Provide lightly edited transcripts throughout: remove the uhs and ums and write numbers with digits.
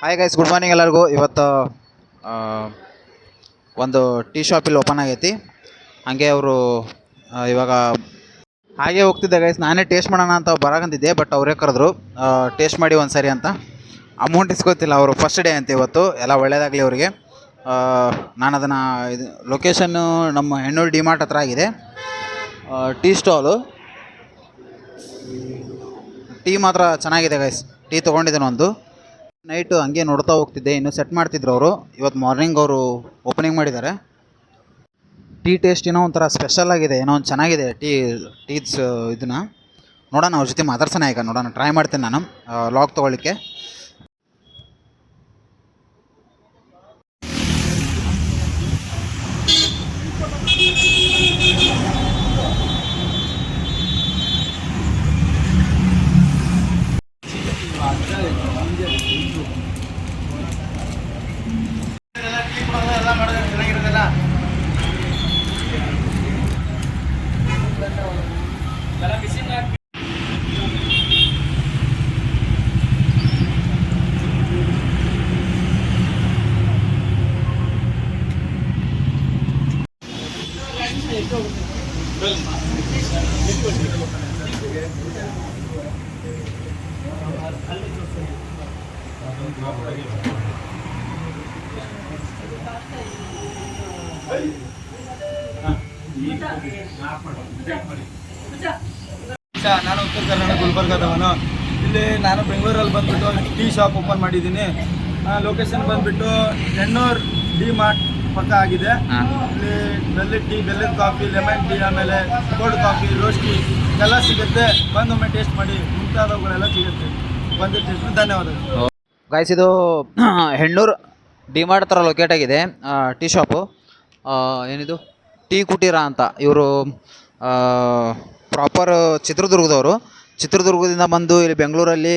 Hi guys, good morning ಎಲ್ಲರಿಗೂ. ಇವತ್ತು ಆ, ಒಂದು ಟೀ ಶಾಪ್ ಇಲ್ಲಿ ಓಪನ್ ಆಗೈತಿ. ಹಾಗೆ ಅವರು ಇವಾಗ ಹಾಗೆ ಹೋಗ್ತಿದ್ದೆ ಗೈಸ್. ನಾನೇ ಟೇಸ್ಟ್ ಮಾಡೋಣ ಅಂತ ಬರೋಕಂತಿದ್ದೆ, ಬಟ್ ಅವರೇ ಕರೆದ್ರು ಟೇಸ್ಟ್ ಮಾಡಿ ಒಂದು ಸರಿ ಅಂತ. ಅಮೌಂಟ್ ಇಸ್ಕೊತಿಲ್ಲ, ಅವರು ಫಸ್ಟ್ ಡೇ ಅಂತ ಇವತ್ತು. ಎಲ್ಲ ಒಳ್ಳೇದಾಗಲಿ ಅವರಿಗೆ. ನಾನು ಅದನ್ನು ಇದು ಲೊಕೇಶನ್ನು ನಮ್ಮ ಹೆಣ್ಣೂರು ಡಿಮಾರ್ಟ್ ಹತ್ರ ಆಗಿದೆ. ಟೀ ಸ್ಟಾಲು, ಟೀ ಮಾತ್ರ ಚೆನ್ನಾಗಿದೆ ಗೈಸ್. ಟೀ ತೊಗೊಂಡಿದ್ದೇನೆ ಒಂದು. ನೈಟು ಹಂಗೆ ನೋಡ್ತಾ ಹೋಗ್ತಿದ್ದೆ, ಇನ್ನೂ ಸೆಟ್ ಮಾಡ್ತಿದ್ರು ಅವರು. ಇವತ್ತು ಮಾರ್ನಿಂಗ್ ಅವರು ಓಪನಿಂಗ್ ಮಾಡಿದ್ದಾರೆ. ಟೀ ಟೇಸ್ಟ್ ಏನೋ ಒಂಥರ ಸ್ಪೆಷಲ್ ಆಗಿದೆ, ಏನೋ ಒಂದು ಚೆನ್ನಾಗಿದೆ ಟೀಸ್ ಇದನ್ನು ನೋಡೋಣ. ಅವ್ರ ಜೊತೆ ಮಾತಾಡ್ಸೋಣ ಈಗ, ನೋಡೋಣ. ಟ್ರೈ ಮಾಡ್ತೇನೆ ನಾನು ಲಾಗ್ ತೊಗೊಳ್ಳಿಕ್ಕೆ. ನಾನು ಉತ್ತರ ಕರ್ನಾಟಕ ಗುಲ್ಬರ್ಗದವನು. ಇಲ್ಲಿ ನಾನು ಬೆಂಗಳೂರಲ್ಲಿ ಬಂದುಬಿಟ್ಟು ಟೀ ಶಾಪ್ ಓಪನ್ ಮಾಡಿದ್ದೀನಿ. ಲೊಕೇಶನ್ ಬಂದುಬಿಟ್ಟು ಹೆಣ್ಣೂರು ಡಿ ಮಾರ್ಟ್ ಪಕ್ಕ ಆಗಿದೆ. ಇಲ್ಲಿ ಬೆಲ್ಲದ ಟೀ, ಬೆಲ್ಲದ ಕಾಫಿ, ಲೆಮನ್ ಟೀ, ಆಮೇಲೆ ಕೋಲ್ಡ್ ಕಾಫಿ, ರೋಸ್ಟ್ ಟೀ ಎಲ್ಲ ಸಿಗುತ್ತೆ. ಬಂದೊಮ್ಮೆ ಟೇಸ್ಟ್ ಮಾಡಿ, ಮುಂತಾದವುಗಳೆಲ್ಲ ಸಿಗುತ್ತೆ. ಬಂದು ಟೇಸ್ಟ್ ಧನ್ಯವಾದಗಳು. ಗಾಯ್ಸ್, ಇದು ಹೆಣ್ಣೂರು ಡಿಮಾರ್ಟ್ ಹತ್ರ ಲೊಕೇಟ್ ಆಗಿದೆ ಟೀ ಶಾಪು. ಏನಿದು ಟೀ ಕುಟೀರ ಅಂತ. ಇವರು ಪ್ರಾಪರ್ ಚಿತ್ರದುರ್ಗದವರು. ಚಿತ್ರದುರ್ಗದಿಂದ ಬಂದು ಇಲ್ಲಿ ಬೆಂಗಳೂರಲ್ಲಿ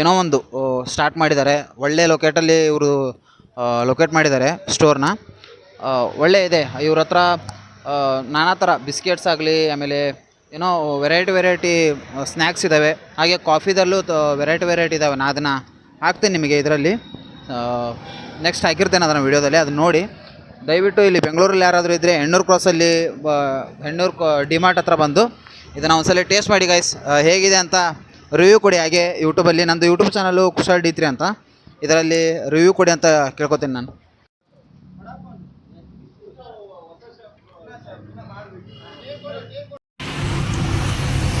ಏನೋ ಒಂದು ಸ್ಟಾರ್ಟ್ ಮಾಡಿದ್ದಾರೆ. ಒಳ್ಳೆ ಲೊಕೇಟಲ್ಲಿ ಇವರು ಲೊಕೇಟ್ ಮಾಡಿದ್ದಾರೆ ಸ್ಟೋರ್ನ. ಒಳ್ಳೆ ಇದೆ ಇವ್ರ ಹತ್ರ. ನಾನಾ ಥರ ಬಿಸ್ಕೆಟ್ಸ್ ಆಗಲಿ, ಆಮೇಲೆ ಏನೋ ವೆರೈಟಿ ಸ್ನ್ಯಾಕ್ಸ್ ಇದ್ದಾವೆ. ಹಾಗೆ ಕಾಫಿದಲ್ಲೂ ವೆರೈಟಿ ಇದ್ದಾವೆ. ನಾನು ಅದನ್ನು ಹಾಕ್ತೀನಿ ನಿಮಗೆ ಇದರಲ್ಲಿ. ನೆಕ್ಸ್ಟ್ ಹಾಕಿರ್ತೇನೆ ಅದನ್ನು ವೀಡಿಯೋದಲ್ಲಿ, ಅದನ್ನ ನೋಡಿ. ದಯವಿಟ್ಟು ಇಲ್ಲಿ ಬೆಂಗಳೂರಲ್ಲಿ ಯಾರಾದರೂ ಇದ್ದರೆ ಹೆಣ್ಣೂರು ಕ್ರಾಸಲ್ಲಿ ಹೆಣ್ಣೂರು ಡಿಮಾರ್ಟ್ ಹತ್ರ ಬಂದು ಇದನ್ನು ಒಂದ್ಸಲ ಟೇಸ್ಟ್ ಮಾಡಿ ಗೈಸ್. ಹೇಗಿದೆ ಅಂತ ರಿವ್ಯೂ ಕೊಡಿ. ಹಾಗೆ ಯೂಟ್ಯೂಬಲ್ಲಿ ನಂದು ಯೂಟ್ಯೂಬ್ ಚಾನಲು ಕುಶಾಲ್ D3 ಅಂತ, ಇದರಲ್ಲಿ ರಿವ್ಯೂ ಕೊಡಿ ಅಂತ ಕೇಳ್ಕೊತೀನಿ ನಾನು.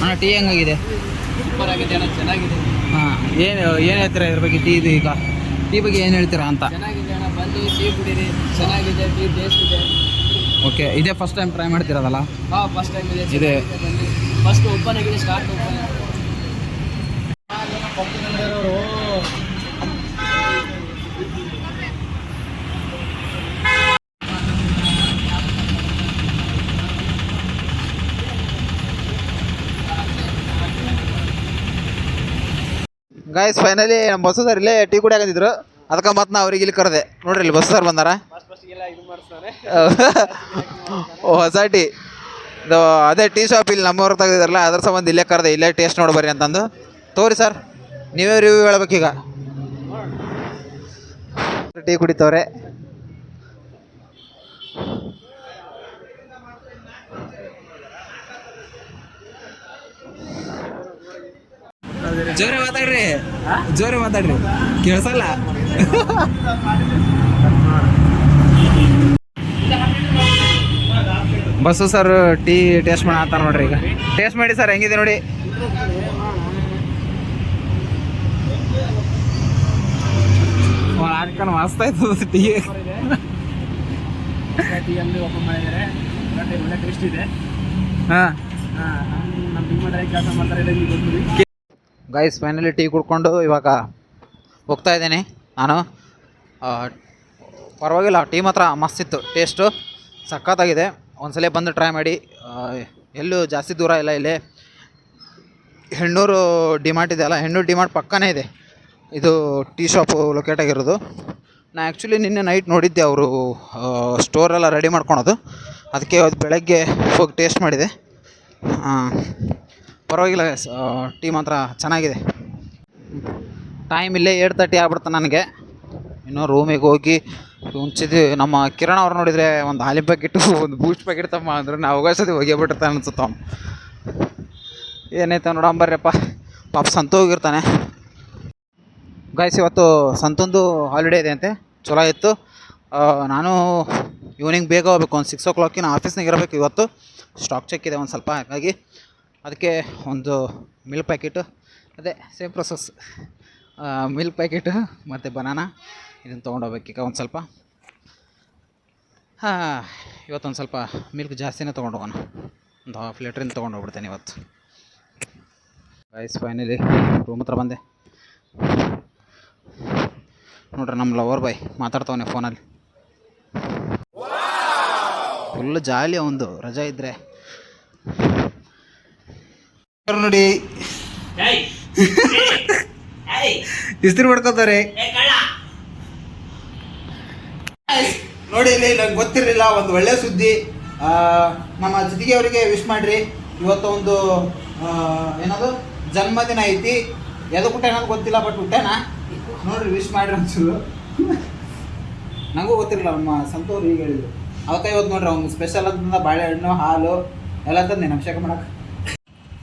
ಹಾಂ, ಟೀ ಹೆಂಗಾಗಿದೆ? ಸೂಪರ್ ಆಗಿದೆ ಅಣ್ಣ, ಚೆನ್ನಾಗಿದೆ. ಹಾಂ, ಏನು ಹೇಳ್ತೀರಾ ಇದ್ರ ಬಗ್ಗೆ? ಟೀ ಈಗ ಟೀ ಬಗ್ಗೆ ಏನು ಹೇಳ್ತೀರಾ ಅಂತ? ಚೆನ್ನಾಗಿದೆ ಅಣ್ಣ, ಬಂದು ಟೀ ಕುಡೀರಿ. ಚೆನ್ನಾಗಿದೆ, ಟೀ ಟೇಸ್ಟ್ ಇದೆ. ಓಕೆ, ಇದೇ ಫಸ್ಟ್ ಟೈಮ್ ಟ್ರೈ ಮಾಡ್ತಿರೋದಲ್ಲ? ಹಾಂ, ಫಸ್ಟ್ ಟೈಮ್ ಇದೆ. ಇದೆ ಫಸ್ಟ್ ಓಪನ್ ಆಗಿದೆ, ಸ್ಟಾರ್ಟ್ ಓಪನ್. ಗಾಯ್ಸ್, ಫೈನಲಿ ನಮ್ಮ ಬಸ್ಸು ಸರ್ ಇಲ್ಲೇ ಟೀ ಕುಡಿಯಾಕಂತಿದ್ರು. ಅದಕ್ಕೆ ಮತ್ತೆ ನಾ ಅವ್ರಿಗೆ ಇಲ್ಲಿ ಕರೆದೆ. ನೋಡ್ರಿ, ಇಲ್ಲಿ ಬಸ್ಸು ಸರ್ ಬಂದಾರ. ಹೊಸ ಟೀ ಇದು ಅದೇ ಟೀ ಶಾಪ್ ಇಲ್ಲಿ ನಮ್ಮವ್ರಿಗೆ ತೆಗೆದಿದ್ರಲ್ಲ, ಅದ್ರ ಸಂಬಂಧ ಇಲ್ಲೇ ಕರೆದೆ. ಇಲ್ಲೇ ಟೇಸ್ಟ್ ನೋಡ್ಬರ್ರಿ ಅಂತಂದು. ತೋರಿ ಸರ್, ನೀವೇ ರಿವ್ಯೂ ಹೇಳ್ಬೇಕೀಗ. ಟೀ ಕುಡಿತವ್ರೆ. ಜೋರೆ ಮಾತಾಡ್ರಿ, ಕೇಳಿಸಲ್ಲ. ಬಸ್ಸು ಸರ್ ಟೀ ಟೇಸ್ಟ್ ಮಾಡತ್ತಾರ ನೋಡ್ರಿ. ಈಗ ಟೇಸ್ಟ್ ಮಾಡಿ ಸರ್, ಹೆಂಗಿದೆ ನೋಡಿ. ಹಾಕೊಂಡು ಮಸ್ತ್ ಆಯ್ತು ಟೀ. ಟೀ ಅಂಗಡಿ ಓಪನ್ ಮಾಡಿದ್ದಾರೆ, ಒಳ್ಳೆ ಟೇಸ್ಟ್ ಇದೆ. ಹಾಂ, ನಮ್ಮ ಡಿಮಾರ್ಟ್ ಕೆಲಸ ಮಾಡ್ತಾರೆ. ಗೈಸ್, ಫೈನಲಿ ಟೀ ಕುಡ್ಕೊಂಡು ಇವಾಗ ಹೋಗ್ತಾ ಇದ್ದೀನಿ ನಾನು. ಪರವಾಗಿಲ್ಲ, ಟೀ ಮಾತ್ರ ಮಸ್ತಿತ್ತು. ಟೇಸ್ಟು ಸಖತ್ತಾಗಿದೆ. ಒಂದ್ಸಲ ಬಂದು ಟ್ರೈ ಮಾಡಿ. ಎಲ್ಲೂ ಜಾಸ್ತಿ ದೂರ ಇಲ್ಲ, ಇಲ್ಲೇ ಹೆಣ್ಣೂರು ಡಿಮಾರ್ಟ್ ಇದೆಯಲ್ಲ, ಹೆಣ್ಣೂರು ಡಿಮಾರ್ಟ್ ಪಕ್ಕನೇ ಇದೆ ಇದು ಟೀ ಶಾಪು ಲೊಕೇಟ್ ಆಗಿರೋದು. ನಾನು ಆ್ಯಕ್ಚುಲಿ ನಿನ್ನೆ ನೈಟ್ ನೋಡಿದ್ದೆ ಅವರು ಸ್ಟೋರೆಲ್ಲ ರೆಡಿ ಮಾಡ್ಕೊಳೋದು. ಅದಕ್ಕೆ ಅದು ಬೆಳಗ್ಗೆ ಹೋಗಿ ಟೇಸ್ಟ್ ಮಾಡಿದೆ. ಪರವಾಗಿಲ್ಲ, ಟೀ ಮಾತ್ರ ಚೆನ್ನಾಗಿದೆ. ಟೈಮ್ ಇಲ್ಲೇ 8:30 ಆಗ್ಬಿಡ್ತು ನನಗೆ. ಇನ್ನೂ ರೂಮಿಗೆ ಹೋಗಿ ಉಂಚಿದ್ವಿ. ನಮ್ಮ ಕಿರಣ್ ಅವ್ರು ನೋಡಿದರೆ ಒಂದು ಹಾಲಿನ ಪ್ಯಾಕೆಟು ಒಂದು ಬೂಸ್ಟ್ ಪ್ಯಾಕೆಟ್ ತಮ್ಮ ಅಂದ್ರೆ ನಾವು ಹೋಗೋಸತಿ ಹೋಗೇ ಬಿಟ್ಟಿರ್ತಾನೆ ಅನ್ಸುತ್ತ ಅವ್ನು. ಏನೈತೆ ನೋಡಂಬರ್ರಪ್ಪ. ಪಾಪ ಸಂತು ಹೋಗಿರ್ತಾನೆ. ಗಾಯ್ಸ್ ಇವತ್ತು ಸಂತಂದು ಹಾಲಿಡೇ ಇದೆ ಅಂತೆ, ಚಲೋ ಇತ್ತು. ನಾನು ಈವ್ನಿಂಗ್ ಬೇಗ ಹೋಗ್ಬೇಕು, ಒಂದು 6 o'clock ಆಫೀಸ್ನಾಗ ಇರಬೇಕು. ಇವತ್ತು ಸ್ಟಾಕ್ ಚೆಕ್ ಇದೆ ಒಂದು ಸ್ವಲ್ಪ, ಹಾಗಾಗಿ ಅದಕ್ಕೆ ಒಂದು ಮಿಲ್ಕ್ ಪ್ಯಾಕೆಟು, ಅದೇ ಸೇಮ್ ಪ್ರೊಸೆಸ್, ಮಿಲ್ಕ್ ಪ್ಯಾಕೆಟು ಮತ್ತು ಬನಾನಾ ಇದನ್ನು ತೊಗೊಂಡೋಗ್ಬೇಕು ಈಗ ಒಂದು ಸ್ವಲ್ಪ. ಇವತ್ತೊಂದು ಸ್ವಲ್ಪ ಮಿಲ್ಕ್ ಜಾಸ್ತಿನೇ ತೊಗೊಂಡು ಹೋಗೋಣ, ಒಂದು 1/2 ಲೀಟ್ರಿಂದ ತೊಗೊಂಡು ಹೋಗ್ಬಿಡ್ತೇನೆ ಇವತ್ತು. ಗೈಸ್ ಫೈನಲಿ ರೂಮ್ ಹತ್ರ ಬಂದೆ. ನೋಡ್ರಿ ನಮ್ಮ ಲವರ್ ಬಾಯ್ ಮಾತಾಡ್ತವನೆ ಫೋನಲ್ಲಿ. ಫುಲ್ ಜಾಲಿ ಅವಂದು ರಜಾ ಇದ್ದರೆ. ನೋಡಿ ಇಸ್ತ್ರಿ ಮಾಡ್ಕೋತಾರೆ ನೋಡಿ. ಇಲ್ಲಿ ನಂಗೆ ಗೊತ್ತಿರಲಿಲ್ಲ, ಒಂದು ಒಳ್ಳೆ ಸುದ್ದಿ. ನಮ್ಮ ಜೊತೆಗೆ ಅವರಿಗೆ ವಿಶ್ ಮಾಡಿರಿ. ಇವತ್ತು ಒಂದು ಏನದು ಜನ್ಮದಿನ ಐತಿ. ಎದಕ್ಕೆ ಹುಟ್ಟ್ಯಾನ ಅಂತ ಗೊತ್ತಿಲ್ಲ, ಬಟ್ ಹುಟ್ಟ್ಯಾನ ನೋಡ್ರಿ, ವಿಶ್ ಮಾಡಿರಿ ಒಂಚೂರು. ನನಗೂ ಗೊತ್ತಿರಲಿಲ್ಲ, ನಮ್ಮ ಸಂತೋರು ಈಗ ಹೇಳಿದ್ರು. ಅವತ್ತ ಇವತ್ತು ನೋಡ್ರಿ ಅವ್ನು ಸ್ಪೆಷಲ್ ಅಂತಂದ ಬಾಳೆಹಣ್ಣು ಹಾಲು ಎಲ್ಲ ತಂದೆ ಅಭಿಷೇಕ ಮಾಡಕ್ಕೆ.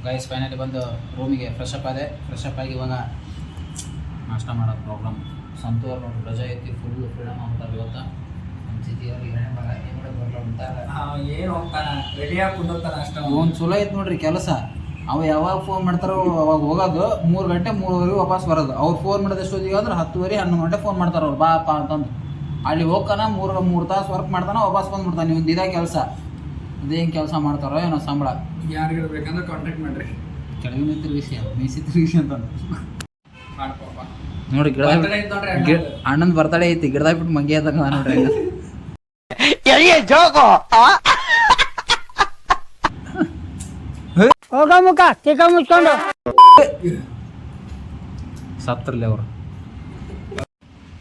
ಗೈಸ್ ಫೈನಲಿ ಬಂದು ರೂಮಿಗೆ ಫ್ರೆಶ್ ಅಪ್ ಆಗಿ ಇವಾಗ ನಾಷ್ಟ ಮಾಡೋದು ಪ್ರೋಗ್ರಾಮ್. ಸಂತೋರ್ ನೋಡ್ರಿ ರಜೆ ಐತಿ, ಫುಲ್ ಫ್ರೀಡಮ್ ಹೋಗ್ತಾರೆ ಇವತ್ತು. ನಮ್ಮ ಸಿಟಿಯವ್ರಿಗೆ ಏನೇ ಬರಲ್ಲ ಅಂತಾರೆ, ಏನು ಹೋಗ್ತಾನೆ ರೆಡಿಯಾಗಿ ಕುಂದೋಗ್ತಾನೆ ಅಷ್ಟೇ. ಒಂದು ಚಲೋ ಐತೆ ನೋಡ್ರಿ ಕೆಲಸ. ಅವು ಯಾವಾಗ ಫೋನ್ ಮಾಡ್ತಾರೋ ಅವಾಗ ಹೋಗೋದು, 3 ಗಂಟೆ 3:30 ವಾಪಸ್ ಬರೋದು. ಅವ್ರು ಫೋನ್ ಮಾಡೋದು ಎಷ್ಟೊತ್ತಿಗೆ ಅಂದ್ರೆ 10:30 11 ಗಂಟೆ ಫೋನ್ ಮಾಡ್ತಾರೆ ಅವ್ರು, ಬಾಪ ಅಂತಂದು. ಅಲ್ಲಿ ಹೋಗ್ತಾನ 3 ತಾಸು ವರ್ಕ್ ಮಾಡ್ತಾನೆ, ವಾಪಸ್ ಬಂದ್ಬಿಡ್ತಾನೆ. ನೀವು ಇದೇ ಕೆಲಸ, ಇದೇನು ಕೆಲಸ ಮಾಡ್ತಾರೋ ಏನೋ ಸಂಬಳ. ಯಾರಿಗೆ ಬೇಕಂದ್ರೆ ಕಾಂಟ್ಯಾಕ್ಟ್ ಮಾಡಿರಿ. ಕೆಳಗಿನ ತಿರುಗಿಸಿ ಮೀಸಿ ತಿರುಗಿಸಿ ಅಂತ ಮಾಡ್ಕೊಪ್ಪ ನೋಡಿ. ಅಣ್ಣನ ಬರ್ತಡೇ ಐತಿ, ಗಿಡದಾಗ ಬಿಟ್ಟು ಮಂಗಿ ಆದಾಗ ನೋಡ್ರಿ. ಹೋಗ ಮುಖ ಚಿಕ್ಕ ಮುಚ್ಕೊಂಡು ಸತ್ತರ್ಲಿ ಅವರು.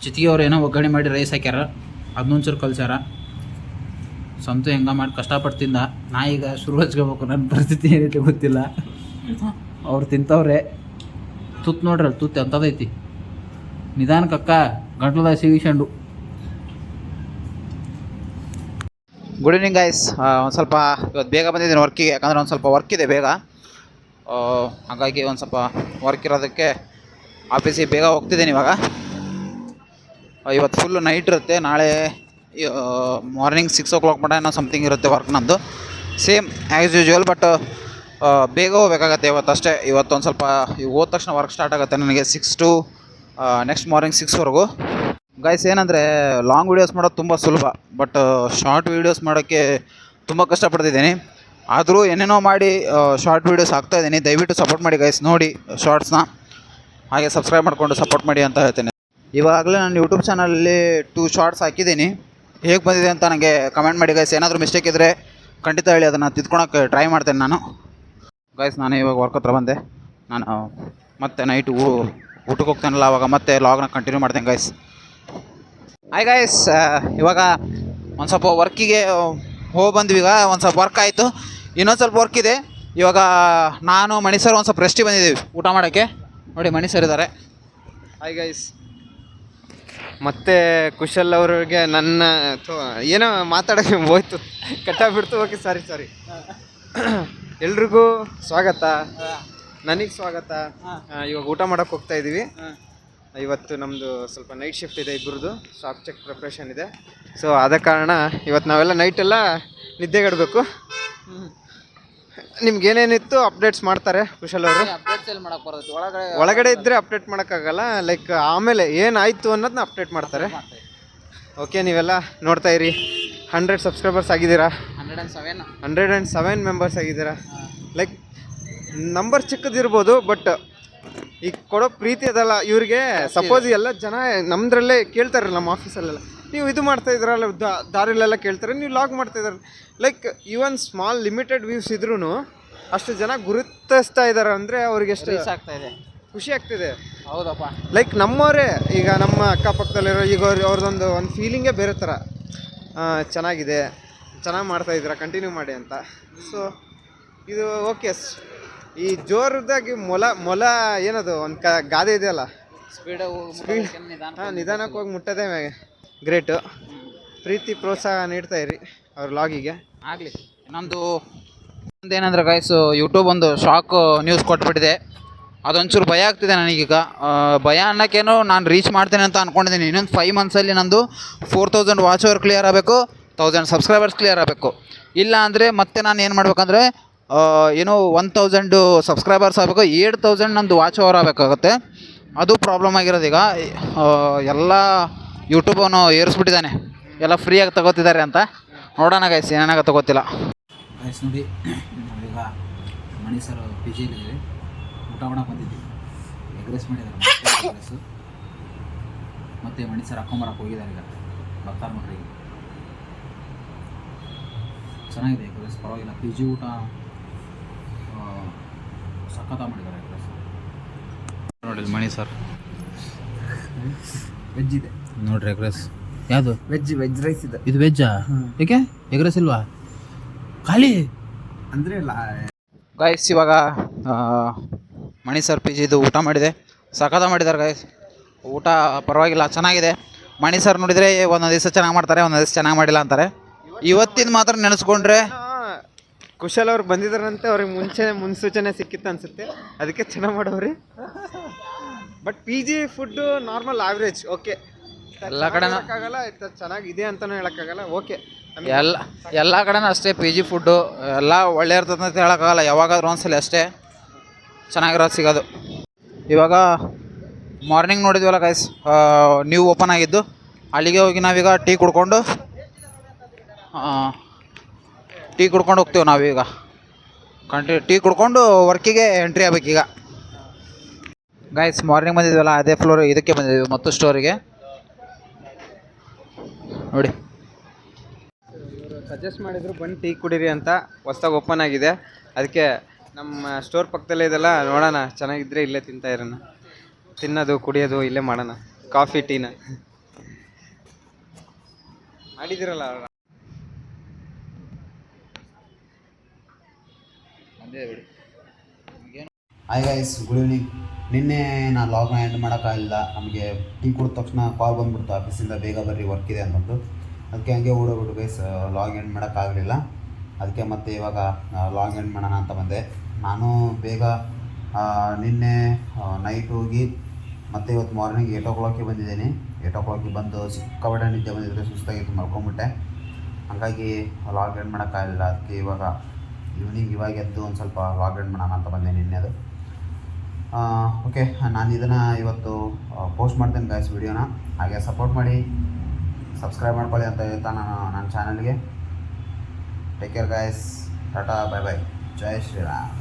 ಚಿತಿಗೆ ಅವ್ರು ಏನೋ ಒಗ್ಗರಣೆ ಮಾಡಿ ರೈಸ್ ಹಾಕ್ಯಾರ, ಅದನ್ನೊಂಚೂರು ಕಲ್ಸ್ಯಾರ. ಸಂತು ಹೆಂಗ ಮಾಡಿ ಕಷ್ಟಪಟ್ಟು ತಿಂದ. ನಾ ಈಗ ಶುರು ಹಚ್ಕೋಬೇಕು, ನನ್ನ ಪರಿಸ್ಥಿತಿ ಏನೈತೆ ಗೊತ್ತಿಲ್ಲ. ಅವ್ರು ತಿಂತವ್ರೆ. ತುತ್ತು ನೋಡ್ರಿ, ತುತ್ತು ಎಂಥದೈತಿ. ನಿಧಾನಕ್ಕಕ್ಕ ಗಂಟ್ಲದಾಗ ಸಿಗಿಸ್ಕೊಂಡು. Good evening guys. ಒಂದು ಸ್ವಲ್ಪ ಇವತ್ತು ಬೇಗ ಬಂದಿದ್ದೀನಿ ವರ್ಕಿಗೆ, ಯಾಕಂದರೆ ಒಂದು ಸ್ವಲ್ಪ ವರ್ಕ್ ಇದೆ ಬೇಗ. ಹಾಗಾಗಿ ಒಂದು ಸ್ವಲ್ಪ ವರ್ಕ್ ಇರೋದಕ್ಕೆ ಆಫೀಸಿಗೆ ಬೇಗ ಹೋಗ್ತಿದ್ದೀನಿ ಇವಾಗ. ಇವತ್ತು ಫುಲ್ಲು ನೈಟ್ ಇರುತ್ತೆ, ನಾಳೆ ಮಾರ್ನಿಂಗ್ 6 o'clock ಮಟ ಏನೋ ಸಮಥಿಂಗ್ ಇರುತ್ತೆ ವರ್ಕ್ ನಂದು, ಸೇಮ್ ಆ್ಯಸ್ ಯೂಶ್ವಲ್. ಬಟ್ ಬೇಗ ಹೋಗ್ಬೇಕಾಗತ್ತೆ ಇವತ್ತು ಅಷ್ಟೇ. ಇವತ್ತೊಂದು ಸ್ವಲ್ಪ ಹೋದ ತಕ್ಷಣ ವರ್ಕ್ ಸ್ಟಾರ್ಟ್ ಆಗುತ್ತೆ ನನಗೆ 6 to ನೆಕ್ಸ್ಟ್ ಮಾರ್ನಿಂಗ್ 6ವರೆಗೂ. ಗೈಸ್ ಏನಂದರೆ ಲಾಂಗ್ ವೀಡಿಯೋಸ್ ಮಾಡೋದು ತುಂಬ ಸುಲಭ, ಬಟ್ ಶಾರ್ಟ್ ವೀಡಿಯೋಸ್ ಮಾಡೋಕ್ಕೆ ತುಂಬ ಕಷ್ಟಪಡ್ತಿದ್ದೀನಿ. ಆದರೂ ಏನೇನೋ ಮಾಡಿ ಶಾರ್ಟ್ ವೀಡಿಯೋಸ್ ಹಾಕ್ತಾಯಿದ್ದೀನಿ. ದಯವಿಟ್ಟು ಸಪೋರ್ಟ್ ಮಾಡಿ ಗೈಸ್, ನೋಡಿ ಶಾರ್ಟ್ಸ್ನ, ಹಾಗೆ ಸಬ್ಸ್ಕ್ರೈಬ್ ಮಾಡಿಕೊಂಡು ಸಪೋರ್ಟ್ ಮಾಡಿ ಅಂತ ಹೇಳ್ತೇನೆ. ಇವಾಗಲೇ ನಾನು ಯೂಟ್ಯೂಬ್ ಚಾನಲಲ್ಲಿ 2 ಶಾರ್ಟ್ಸ್ ಹಾಕಿದ್ದೀನಿ. ಹೇಗೆ ಬಂದಿದೆ ಅಂತ ನನಗೆ ಕಮೆಂಟ್ ಮಾಡಿ ಗೈಸ್. ಏನಾದರೂ ಮಿಸ್ಟೇಕ್ ಇದ್ದರೆ ಖಂಡಿತ ಹೇಳಿ, ಅದನ್ನು ತಿದ್ಕೊಳಕ್ಕೆ ಟ್ರೈ ಮಾಡ್ತೇನೆ ನಾನು. ಗೈಸ್ ನಾನು ಇವಾಗ ವರ್ಕ್ ಹತ್ರ ಬಂದೆ. ನಾನು ಮತ್ತೆ ನೈಟ್ ಊಟಕ್ಕೆ ಹೋಗ್ತೇನಲ್ಲ, ಅವಾಗ ಮತ್ತೆ ಲಾಗ್ನ ಕಂಟಿನ್ಯೂ ಮಾಡ್ತೇನೆ ಗೈಸ್. ಹಾಯ್ ಗೈಸ್, ಇವಾಗ ಒಂದು ಸ್ವಲ್ಪ ವರ್ಕಿಗೆ ಹೋಗಿ ಬಂದ್ವಿ. ಈಗ ಒಂದು ಸ್ವಲ್ಪ ವರ್ಕ್ ಆಯಿತು, ಇನ್ನೊಂದು ಸ್ವಲ್ಪ ವರ್ಕ್ ಇದೆ. ಇವಾಗ ನಾನು ಮಣಿ ಸರ್ ಒಂದು ಸ್ವಲ್ಪ ರೆಸ್ಟಿಗೆ ಬಂದಿದ್ದೀವಿ ಊಟ ಮಾಡೋಕ್ಕೆ. ನೋಡಿ ಮಣಿ ಸರ್ ಇದ್ದಾರೆ. ಹಾಯ್ ಗೈಸ್, ಮತ್ತೆ ಕುಶಲ್ ಅವ್ರಿಗೆ ನನ್ನ ಏನೋ ಮಾತಾಡೋಕ್ಕೆ ಹೋಯ್ತು, ಕಟ್ಟಾಗ್ಬಿಡ್ತು. ಓಕೆ ಸಾರಿ ಎಲ್ರಿಗೂ ಸ್ವಾಗತ, ನನಗೆ ಸ್ವಾಗತ. ಇವಾಗ ಊಟ ಮಾಡೋಕ್ಕೆ ಹೋಗ್ತಾ ಇದ್ದೀವಿ. ಇವತ್ತು ನಮ್ಮದು ಸ್ವಲ್ಪ ನೈಟ್ ಶಿಫ್ಟ್ ಇದೆ, ಇಬ್ಬರದು ಸ್ಟಾಕ್ ಚೆಕ್ ಪ್ರಿಪ್ರೇಷನ್ ಇದೆ. ಸೊ ಆದ ಕಾರಣ ಇವತ್ತು ನಾವೆಲ್ಲ ನೈಟೆಲ್ಲ ನಿದ್ದೆಗಡಬೇಕು. ನಿಮ್ಗೆ ಏನೇನಿತ್ತು ಅಪ್ಡೇಟ್ಸ್ ಮಾಡ್ತಾರೆ ಕುಶಲ್ ಅವರು. ಒಳಗಡೆ ಇದ್ದರೆ ಅಪ್ಡೇಟ್ ಮಾಡೋಕ್ಕಾಗಲ್ಲ, ಲೈಕ್ ಆಮೇಲೆ ಏನಾಯಿತು ಅನ್ನೋದನ್ನ ಅಪ್ಡೇಟ್ ಮಾಡ್ತಾರೆ. ಓಕೆ, ನೀವೆಲ್ಲ ನೋಡ್ತಾ ಇರಿ. 100 ಸಬ್ಸ್ಕ್ರೈಬರ್ಸ್ ಆಗಿದ್ದೀರಾ, 107 ಮೆಂಬರ್ಸ್ ಆಗಿದ್ದೀರಾ. ಲೈಕ್ ನಂಬರ್ ಚಿಕ್ಕದಿರ್ಬೋದು, ಬಟ್ ಈಗ ಕೊಡೋ ಪ್ರೀತಿ ಅದಲ್ಲ ಇವ್ರಿಗೆ. ಸಪೋಸ್ ಎಲ್ಲ ಜನ ನಮ್ಮದ್ರಲ್ಲೇ ಕೇಳ್ತಾರಲ್ಲ, ನಮ್ಮ ಆಫೀಸಲ್ಲೆಲ್ಲ, ನೀವು ಇದು ಮಾಡ್ತಾ ಇದ್ರಲ್ಲ, ದಾರಿಲೆಲ್ಲ ಕೇಳ್ತಾರೆ, ನೀವು ಲಾಗ್ ಮಾಡ್ತಾ ಇದ್ದಾರೆ. Like even small limited views ಇದ್ರೂ ಅಷ್ಟು ಜನ ಗುರುತಿಸ್ತಾ ಇದ್ದಾರೆ ಅಂದರೆ ಅವ್ರಿಗೆ ಎಷ್ಟು ಖುಷಿ ಆಗ್ತಿದೆ. ಹೌದಪ್ಪ. ಲೈಕ್ ನಮ್ಮವರೇ, ಈಗ ನಮ್ಮ ಅಕ್ಕಪಕ್ಕದಲ್ಲಿರೋ ಈಗ ಅವ್ರದ್ದೊಂದು ಫೀಲಿಂಗೇ ಬೇರೆ ಥರ. ಚೆನ್ನಾಗಿದೆ, ಚೆನ್ನಾಗಿ ಮಾಡ್ತಾಯಿದ್ದೀರಾ, ಕಂಟಿನ್ಯೂ ಮಾಡಿ ಅಂತ. ಸೊ ಇದು ಓಕೆ. ಈ ಜೋರದಾಗಿ ಮೊಲ ಏನದು ಒಂದು ಗಾದೆ ಇದೆಯಲ್ಲ, ಸ್ಪೀಡ್ ಹಾಂ ನಿಧಾನಕ್ಕೆ ಹೋಗಿ ಮುಟ್ಟೋದೇ ಗ್ರೇಟು. ಪ್ರೀತಿ ಪ್ರೋತ್ಸಾಹ ನೀಡ್ತಾ ಇರಿ ಅವ್ರ ಲಾಗಿಗೆ. ಆಗಲಿ. ಏನಂದ್ರೆ ಗೈಸ್, ಯೂಟ್ಯೂಬ್ ಒಂದು ಶಾಕ್ ನ್ಯೂಸ್ ಕೊಟ್ಬಿಟ್ಟಿದೆ. ಅದೊಂಚೂರು ಭಯ ಆಗ್ತಿದೆ ನನಗೀಗ. ಭಯ ಅನ್ನೋಕ್ಕೇನು, ನಾನು ರೀಚ್ ಮಾಡ್ತೇನೆ ಅಂತ ಅಂದ್ಕೊಂಡಿದ್ದೀನಿ. ಇನ್ನೊಂದು 5 ಮಂತ್ಸಲ್ಲಿ ನಂದು 4000 ವಾಚ್ ಅವರ್ ಕ್ಲಿಯರ್ ಆಗಬೇಕು, 1000 ಸಬ್ಸ್ಕ್ರೈಬರ್ಸ್ ಕ್ಲಿಯರ್ ಆಗಬೇಕು. ಇಲ್ಲ ಅಂದರೆ ಮತ್ತೆ ನಾನು ಏನು ಮಾಡ್ಬೇಕಂದ್ರೆ ಏನೋ 1000 ಸಬ್ಸ್ಕ್ರೈಬರ್ಸ್ ಆಗಬೇಕು, 8000 ನಂದು ವಾಚ್ ಅವರ್ ಆಗಬೇಕಾಗುತ್ತೆ. ಅದು ಪ್ರಾಬ್ಲಮ್ ಆಗಿರೋದು ಈಗ. ಎಲ್ಲ ಯೂಟ್ಯೂಬನ್ನು ಏರಿಸ್ಬಿಟ್ಟಿದ್ದಾನೆ, ಎಲ್ಲ ಫ್ರೀಯಾಗಿ ತಗೋತಿದ್ದಾರೆ ಅಂತ. ನೋಡೋಣ ಗೈಸ್ ಏನೇನಾಗತ್ತೆ ಗೊತ್ತಿಲ್ಲ. ಗೈಸ್ ನೋಡಿ, ನಾವೀಗ ಮಣಿ ಸರ್ ಪಿ ಜಿಯಲ್ಲಿ ಊಟ ಮಾಡಕ್ಕೆ ಬಂದಿದ್ವಿ. ಎಗ್ ರೈಸ್ ಮಾಡಿದ್ದಾರೆ, ಎಗ್ ರೈಸು. ಮತ್ತು ಮಣಿ ಸರ್ ಹಾಕೊಂಬರಕ್ಕೆ ಹೋಗಿದ್ದಾರೆ, ಈಗ ಬರ್ತಾರೆ ನೋಡ್ರಿ. ಈಗ ಚೆನ್ನಾಗಿದೆ ಎಗ್ ರೈಸ್, ಪರವಾಗಿಲ್ಲ. ಪಿ ಜಿ ಊಟ ಸಖತ್ತ ಮಾಡಿದ್ದಾರೆ ಎಗ್ ರೈಸ್. ನೋಡಿ ಮಣಿ ಸರ್ ವೆಜ್ ಇದೆ ನೋಡ್ರಿ ಎಗ್ ರೈಸ್. ಯಾವುದು ವೆಜ್ ರೈಸ್ ಇದೆ. ಇದು ವೆಜ್ಜಾ? ಏಕೆ ಎಗ್ ರೈಸ್ ಇಲ್ವಾ? ಖಾಲಿ ಅಂದರೆ ಗೈಸ್ ಇವಾಗ ಮಣಿ ಸರ್ ಪಿ ಜಿದು ಊಟ ಮಾಡಿದೆ, ಸಖತ್ತ ಮಾಡಿದ್ದಾರೆ ಗೈಸ್. ಊಟ ಪರವಾಗಿಲ್ಲ, ಚೆನ್ನಾಗಿದೆ. ಮಣಿ ಸರ್ ನೋಡಿದರೆ ಒಂದೊಂದು ದಿವಸ ಚೆನ್ನಾಗಿ ಮಾಡ್ತಾರೆ, ಒಂದೊಂದು ದಿವಸ ಚೆನ್ನಾಗಿ ಮಾಡಿಲ್ಲ ಅಂತಾರೆ. ಇವತ್ತಿನ ಮಾತ್ರ ನೆನೆಸ್ಕೊಂಡ್ರೆ ಕುಶಲ್ ಅವ್ರು ಬಂದಿದ್ದಾರಂತೆ, ಅವ್ರಿಗೆ ಮುನ್ಸೂಚನೆ ಸಿಕ್ಕಿತ್ತು ಅನ್ಸುತ್ತೆ, ಅದಕ್ಕೆ ಚೆನ್ನಾಗಿ ಮಾಡೋರಿ. But P G food normal average, okay. ಎಲ್ಲ ಕಡೆನೂ ಹೇಳೋಕ್ಕಾಗಲ್ಲ, ಚೆನ್ನಾಗಿದೆ ಅಂತಲೂ ಹೇಳೋಕ್ಕಾಗಲ್ಲ, ಓಕೆ. ಎಲ್ಲ ಕಡೆನೂ ಅಷ್ಟೇ. ಪಿ ಜಿ ಫುಡ್ಡು ಎಲ್ಲ ಒಳ್ಳೆ ಇರ್ತದೆ ಅಂತ ಹೇಳೋಕ್ಕಾಗಲ್ಲ, ಯಾವಾಗಾದ್ರೂ ಒಂದ್ಸಲ ಅಷ್ಟೇ ಚೆನ್ನಾಗಿರೋದು ಸಿಗೋದು. ಇವಾಗ ಮಾರ್ನಿಂಗ್ ನೋಡಿದ್ವಲ್ಲ ಗೈಸ್, ನ್ಯೂ ಓಪನ್ ಆಗಿದ್ದು, ಅಲ್ಲಿಗೆ ಹೋಗಿ ನಾವೀಗ ಟೀ ಕುಡ್ಕೊಂಡು ಹೋಗ್ತೀವಿ. ನಾವೀಗ ಟೀ ಕುಡ್ಕೊಂಡು ವರ್ಕಿಗೆ ಎಂಟ್ರಿ ಆಗ್ಬೇಕೀಗ. ಗೈಸ್ ಮಾರ್ನಿಂಗ್ ಬಂದಿದ್ವಲ್ಲ, ಅದೇ ಫ್ಲೋರ್ ಇದಕ್ಕೆ ಬಂದಿದ್ವಿ, ಮತ್ತು ಸ್ಟೋರಿಗೆ ನೋಡಿ. ಸಜೆಸ್ಟ್ ಮಾಡಿದ್ರು ಬಂದು ಟೀ ಕುಡೀರಿ ಅಂತ. ಹೊಸ್ದಾಗಿ ಓಪನ್ ಆಗಿದೆ, ಅದಕ್ಕೆ ನಮ್ಮ ಸ್ಟೋರ್ ಪಕ್ಕದಲ್ಲೇ ಇದೆಲ್ಲ, ನೋಡೋಣ ಚೆನ್ನಾಗಿದ್ದರೆ ಇಲ್ಲೇ ತಿಂತಾ ಇರೋಣ. ತಿನ್ನೋದು ಕುಡಿಯೋದು ಇಲ್ಲೇ ಮಾಡೋಣ, ಕಾಫಿ ಟೀನ ಮಾಡಿದಿರಲ್ಲ. Hi guys, good evening. ನಿನ್ನೆ ನಾನು ಲಾಗ್ನ ಎಂಡ್ ಮಾಡೋಕ್ಕಾಗಿಲ್ಲ. ನಮಗೆ ಟೀ ಕುಡಿದ ತಕ್ಷಣ ಕಾಲ್ ಬಂದುಬಿಡ್ತು ಆಫೀಸಿಂದ, ಬೇಗ ಬರ್ರಿ ವರ್ಕ್ ಇದೆ ಅಂತಂದು. ಅದಕ್ಕೆ ಹಂಗೆ ಓಡೋಗ್ಬಿಟ್ಟು ಗೈಸ್ ಲಾಗ್ ಎಂಡ್ ಮಾಡೋಕ್ಕಾಗಲಿಲ್ಲ. ಅದಕ್ಕೆ ಮತ್ತೆ ಇವಾಗ ಲಾಗ್ ಎಂಡ್ ಮಾಡೋಣ ಅಂತ ಬಂದೆ. ನಾನು ಬೇಗ ನಿನ್ನೆ ನೈಟ್ ಹೋಗಿ ಮತ್ತೆ ಇವತ್ತು ಮಾರ್ನಿಂಗ್ 8 o'clock ಬಂದಿದ್ದೀನಿ. 8 o'clock ಬಂದು ಸಿಕ್ಕಾಪಟ್ಟೆ ನಿದ್ದೆ ಬಂದಿದ್ದರೆ, ಸುಸ್ತಾಗಿತ್ತು, ಮಲ್ಕೊಂಬಿಟ್ಟೆ. ಹಾಗಾಗಿ ಲಾಗ್ ಎಂಡ್ ಮಾಡೋಕ್ಕಾಗಲಿಲ್ಲ. ಅದಕ್ಕೆ ಇವಾಗ ಈವ್ನಿಂಗ್ ಎದ್ದು ಒಂದು ಸ್ವಲ್ಪ ಲಾಗ್ ಎಂಡ್ ಮಾಡೋಣ ಅಂತ ಬಂದೆ ನಿನ್ನೆದು. ಓಕೆ, ನಾನು ಇದನ್ನು ಇವತ್ತು ಪೋಸ್ಟ್ ಮಾಡ್ತೇನೆ ಗೈಸ್ ವಿಡಿಯೋನ. ಹಾಗೆ ಸಪೋರ್ಟ್ ಮಾಡಿ, ಸಬ್ಸ್ಕ್ರೈಬ್ ಮಾಡ್ಕೊಳ್ಳಿ ಅಂತ ಹೇಳ್ತಾ ನಾನು ನನ್ನ ಚಾನಲ್ಗೆ. Take care guys, tata, bye bye, ಜೈ ಶ್ರೀರಾಮ್.